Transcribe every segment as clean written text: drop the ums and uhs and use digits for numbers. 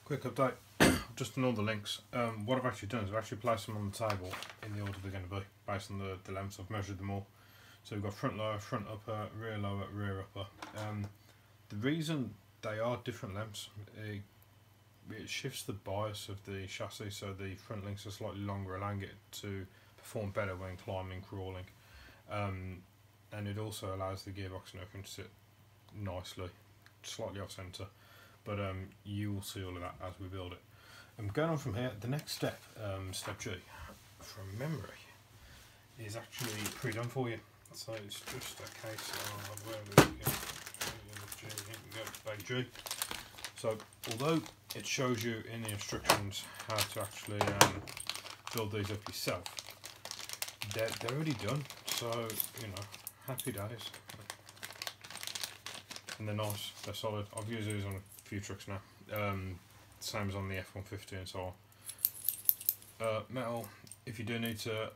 Quick update, just on all the links. What I've actually done is I've actually placed them on the table in the order they're going to be, based on the lengths. I've measured them all. So we've got front lower, front upper, rear lower, rear upper. The reason they are different lengths, it shifts the bias of the chassis, so the front links are slightly longer, allowing it to perform better when climbing, crawling. And it also allows the gearbox and everything to sit nicely, slightly off centre. But you will see all of that as we build it. Going on from here, the next step, step G, from memory, is actually pre-done for you. So it's just a case of where we go. G, here we go, bag G. So although it shows you in the instructions how to actually build these up yourself, they're already done. So you know, happy days. And they're nice, they're solid. I've used these on a few trucks now. Same as on the F-150 and so on. Metal, if you do need to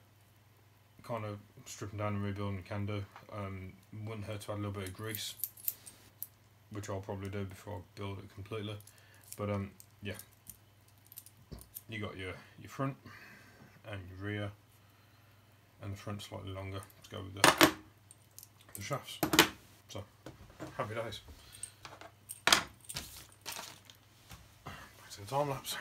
kind of strip them down and rebuild them, you can do. Wouldn't hurt to add a little bit of grease, which I'll probably do before I build it completely. But yeah, you got your front and your rear, and the front slightly longer to go with the shafts. So happy days. Back to the time lapse.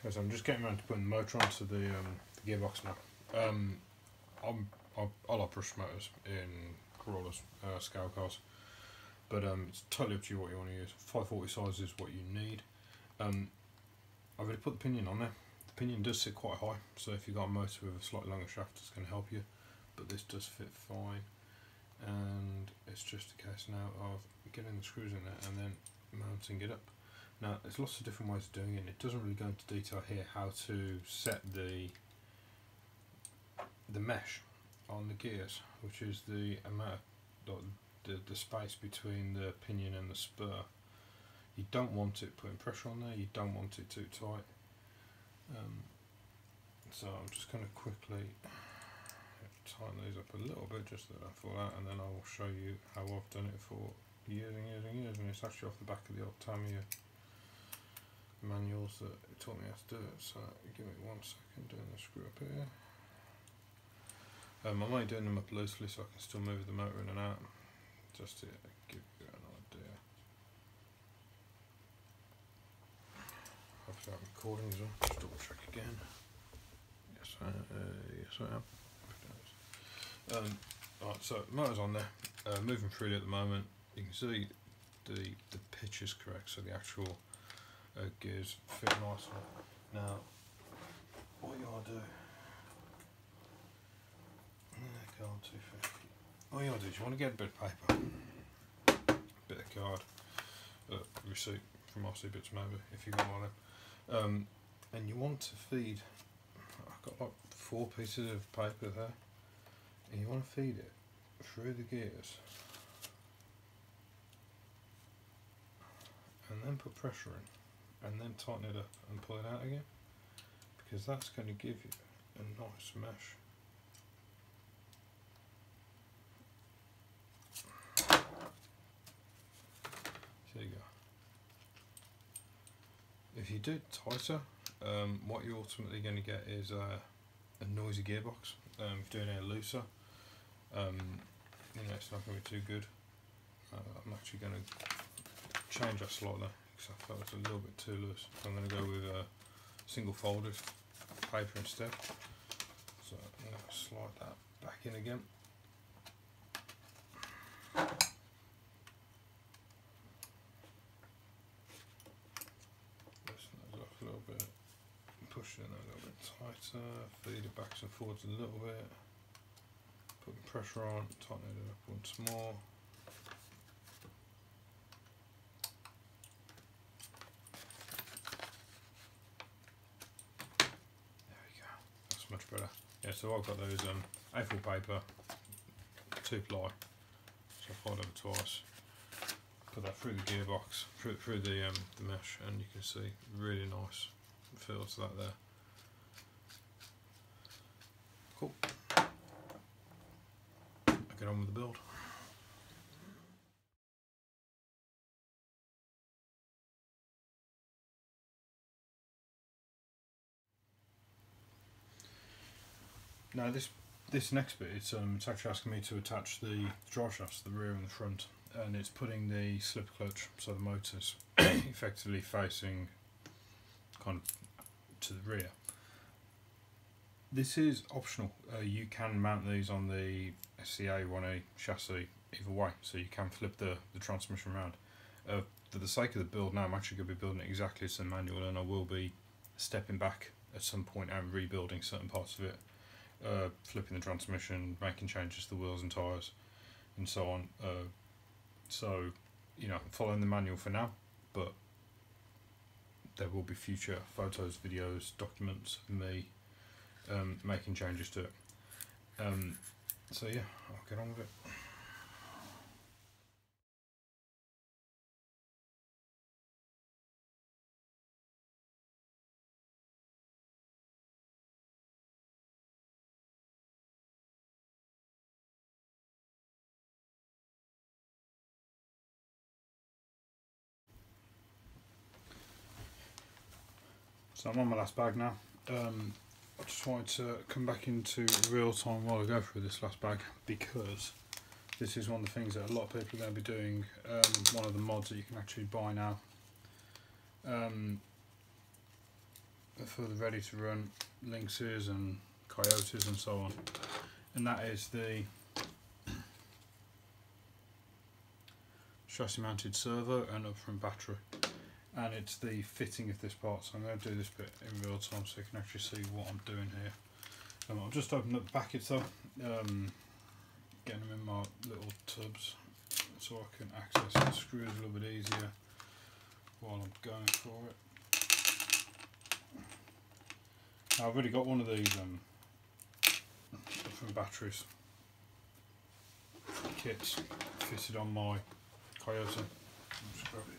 Okay, so I'm just getting around to putting the motor onto the gearbox now. I like brush motors in Corollas, scale cars, but it's totally up to you what you want to use. 540 size is what you need. I've already put the pinion on there. The pinion does sit quite high, so if you've got a motor with a slightly longer shaft, it's going to help you, but this does fit fine. And it's just a case now of getting the screws in there and then mounting it up. Now there's lots of different ways of doing it, and it doesn't really go into detail here how to set the mesh on the gears, which is the amount of the space between the pinion and the spur. You don't want it putting pressure on there, you don't want it too tight. So I'm just going to quickly tighten these up a little bit just so that I fall out, and then I will show you how I've done it for years and years and years, and it's actually off the back of the old Tamiya manuals that it taught me how to do it. So give me 1 second doing the screw up here. I'm only doing them up loosely so I can still move the motor in and out, just to give you an idea. Hopefully I'm recording as well, just double check again. Yes I am. Right, so motor's on there, moving freely at the moment. You can see the pitch is correct, so the actual gears fit nicely. Now, what you ought to do, go on 250. What you ought to do is you want to get a bit of paper, bit of card, receipt from RC Bits maybe, if you got one of them, and you want to feed, I've got like 4 pieces of paper there, and you want to feed it through the gears, and then put pressure in, and then tighten it up and pull it out again, because that's going to give you a nice mesh. There you go. If you do it tighter, what you're ultimately going to get is a noisy gearbox. If you're doing it looser, you know, it's not going to be too good. I'm actually going to change that slightly because I felt it's a little bit too loose. So I'm going to go with single folded paper instead. So I'm going to slide that back in again. A little bit, push it in a little bit tighter, feed it backs and forwards a little bit, putting pressure on, tighten it up once more. There we go, that's That's much better. Yeah, so I've got those A4 paper, 2-ply, so I fold over twice, put that through the gearbox, through the mesh, and you can see really nice feel to that there. Cool. I'll get on with the build. Now this next bit, it's actually asking me to attach the drive shafts, the rear and the front, and it's putting the slipper clutch, so the motor's effectively facing kind of to the rear. This is optional. You can mount these on the SCA 1A chassis either way, so you can flip the transmission around. For the sake of the build now, I'm actually going to be building it exactly as the manual, and I will be stepping back at some point and rebuilding certain parts of it. Flipping the transmission, making changes to the wheels and tyres, and so on. So, you know, following the manual for now, but there will be future photos, videos, documents of me making changes to it. So yeah, I'll get on with it. So I'm on my last bag now. I just wanted to come back into real time while I go through this last bag, because this is one of the things that a lot of people are going to be doing. One of the mods that you can actually buy now for the ready to run Lynxes and Coyotes and so on, and that is the chassis mounted servo and upfront battery. And it's the fitting of this part, so I'm going to do this bit in real time so you can actually see what I'm doing here. I'll just open up the package though, getting them in my little tubs so I can access the screws a little bit easier while I'm going for it. Now, I've already got one of these from batteries kits fitted on my Coyote. I'll just grab it.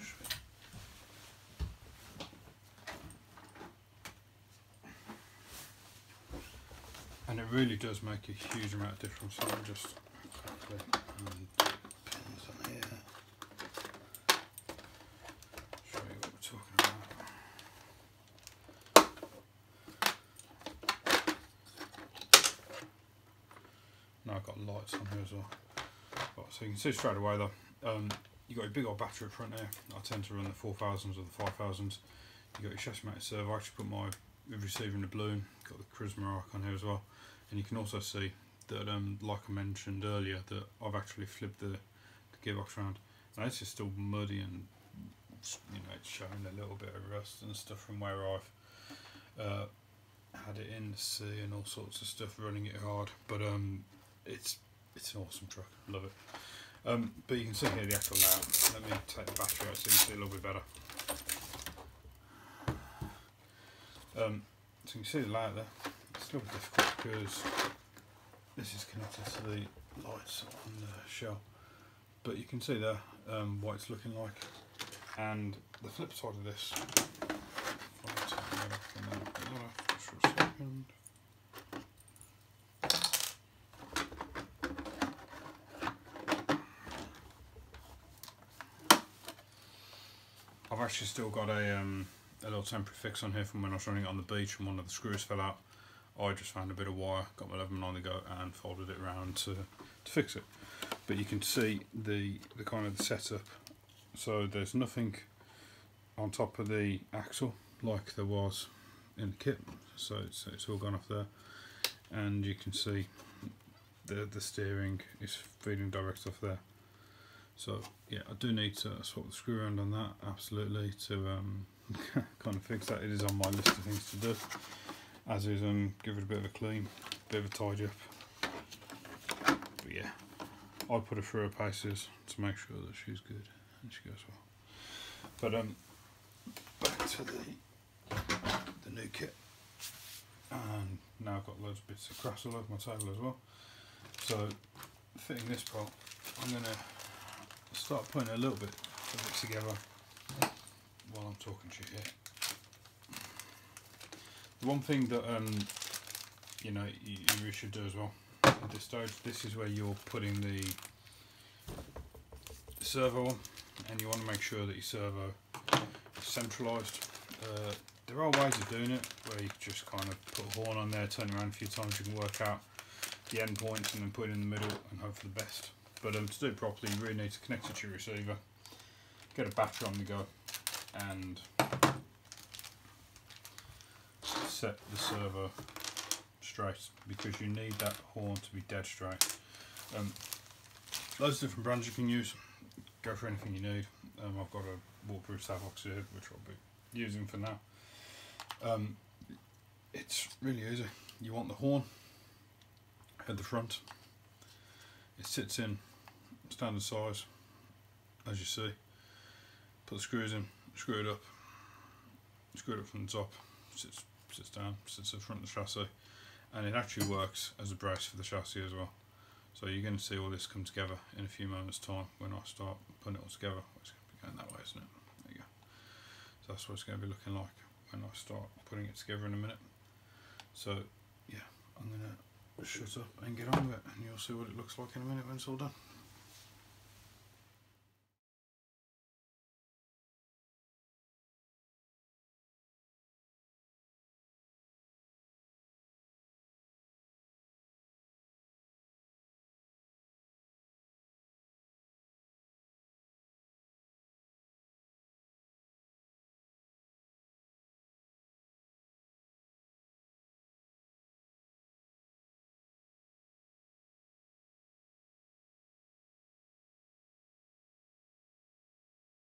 And it really does make a huge amount of difference. So I'm just quickly pins on here. Show you what we're talking about. Now I've got lights on here as well. Right, so you can see straight away though, you've got a big old battery up front here. I tend to run the 4000s or the 5000s. You've got your chassis mounted servo. I actually put my receiver in the balloon. Got the Carisma icon here as well. And you can also see that, like I mentioned earlier, that I've actually flipped the gearbox around. Now this is still muddy and, you know, it's showing a little bit of rust and stuff from where I've had it in the sea and all sorts of stuff, running it hard. But it's an awesome truck, love it. But you can see here the actual layout. Let me take the battery out so you can see a little bit better. So you can see the layout there. It's a little bit difficult because this is connected to the lights on the shell, but you can see there what it's looking like. And the flip side of this, if I take that off and then put that off just for a second. I've actually still got a little temporary fix on here from when I was running it on the beach and one of the screws fell out. I just found a bit of wire, got my 11 on the go and folded it around to fix it. But you can see the kind of the setup. So there's nothing on top of the axle like there was in the kit. So it's all gone off there. And you can see the steering is feeding direct off there. So yeah, I do need to swap the screw around on that, absolutely, to kind of fix that. It is on my list of things to do. As is give it a bit of a clean, bit of a tidy up. But yeah, I put her through her paces to make sure that she's good and she goes well. But back to the new kit. and now I've got loads of bits of crass all over my table as well. So fitting this bolt, I'm going to start putting a little bit of it together while I'm talking to you here. The one thing that you know you really should do as well at this stage, this is where you're putting the servo on, and you want to make sure that your servo is centralised. There are ways of doing it where you just kind of put a horn on there, turn around a few times, you can work out the end points and then put it in the middle and hope for the best. But to do it properly, you really need to connect it to your receiver, get a battery on the go, and set the servo straight, because you need that horn to be dead straight. Loads of different brands you can use, go for anything you need. I've got a waterproof Savox here which I'll be using for now. It's really easy. You want the horn at the front, it sits in standard size as you see. Put the screws in, screw it up from the top, sits down, sits at the front of the chassis, and it actually works as a brace for the chassis as well. So you're going to see all this come together in a few moments time when I start putting it all together. It's going to be going that way, isn't it? There you go. So that's what it's going to be looking like when I start putting it together in a minute. So yeah, I'm going to shut up and get on with it, and you'll see what it looks like in a minute when it's all done.